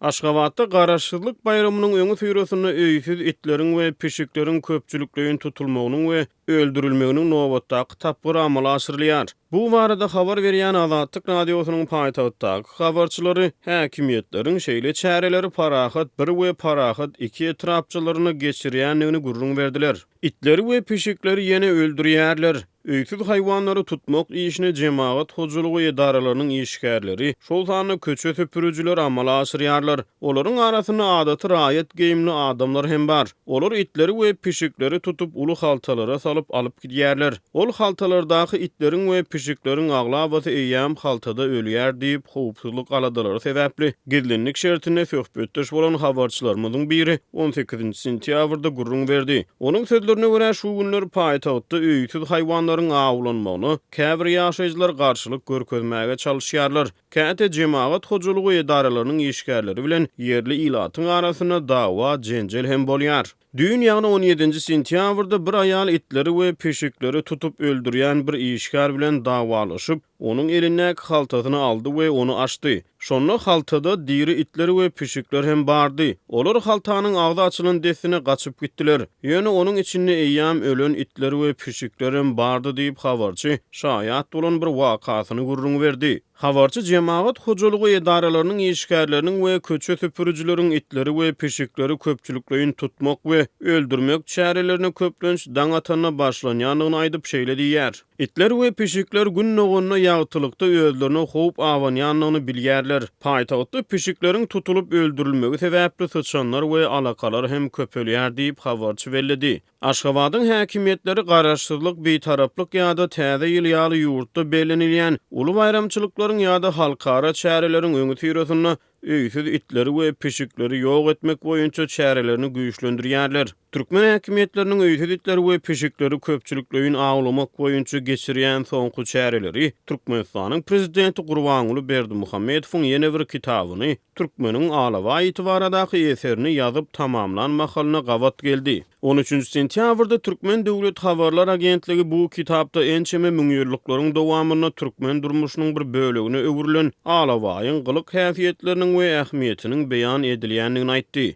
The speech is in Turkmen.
Aşgabatda garaşsyzlyk bayramynyň öňü süýresinde öýsiz itleriň we pişiklerin köpçülikligiň tutulmagynyň we öldürilmeginiň nobatdaky tapgyr amala aşyrylýar. Bu barada habar berýän Azatlyk radiosynyň paýtagtdaky habarçylary häkimiýetleriň şeýle çäreleri parahat 1 we parahat 2 etrapçylaryny geçirýänligini gurrun berdiler. İtleri we pişikleri ýene öldürýärler. Öýsiz haýwanlary tutmak işini jemaat hojulugy edaralarynyň işgärleri, şol sany köçe süpürüjiler amala aşyrýarlar. Olaryň arasyna adaty raýat geýimli adamlar hem bar. Olar itleri we pişikleri tutup ulu haltalara salyp alyp gidýärler. Ol haltalardaky itleriň we pişiklerin aglabasy eýýäm haltada ölýär diýip howpsuzlyk aladylary sebäpli gizlinlik şertine söhbetdeş bolan habarçylarymyzyň biri 18 sentýabrda gurrun berdi. Onuň sözlerine görä şu günler paýtagtda öýsiz haýwanlar awlanmagyny käbir ýaşaýjylar garşylyk görkezmäge çalyşýarlar. Käte jemaat hojulugy edaralarynyň işgärleri bilen yerli ilatyň arasyna dawa, jenjel hem bolýar. Dünýäni 17 sentýabrda bir aýal itleri we pişikleri tutup öldürýän bir işgär bilen dawalaşyp, onuň elindäki haltasyny aldy we onu açdy. Şonda haltada diri itleri we pişikler hem bardy. Olar haltanyň agzy açylan desine gaçyp gitdiler. Ýöne onuň içinde eýýäm ölen itleri we pişikler hem bardy diýip habarçy şaýat bolan bir wakasyny gurrun berdi. Habarçy jemaat hojulugy edaralarynyň işgärleriniň we köçe süpürüjileriň itleri we pişikleri köpçüliklerini tutmak we öldürmek çärelerini köplenç daň atana başlanýanyny aýdyp şeýle diýär. Itler we pişikler günnogunda ýagtylykda özlerine howp awanýanyny bilýärler. Paýtagtda pişiklerin tutulup öldürilmegi sebäpli sıçanlar we alakalar hem köpelýär diýip habarçy bellidi. Aşgabatyň häkimiýetleri garaşsyzlyk, betaraplyk ýa-da täze ýyl ýaly ýurtda belenilýän uly bayramçylyklaryň ýa-da halkara çäreleriň öňü tüýresinde öýsiz itleri we pişikleri ýok etmek boýunça çärelerini güýçlendirýärler. Türkmen häkimiýetleriniň öýsiz itleri we pişikleri köpçüliklerini awlamak boýunça geçirýän soňky çäreleri Türkmenistanyň prezidenti Gurbanuly Berdimuhammedowyň ýene bir kitabyny Türkmeniň alawa ýetibaradaky eserini ýazyp tamamlanmagyna gawat geldi. 13 sentýabrda Türkmen Döwlet Habarlar Agentligi bu kitapda ençeme müňýürliklaryň dowamyna Türkmen durmuşynyň bir bölegine öwrülen alawaýyň gylyk häsiýetleriniň we ähmiýetiniň beýan edilýändigini aýtdy.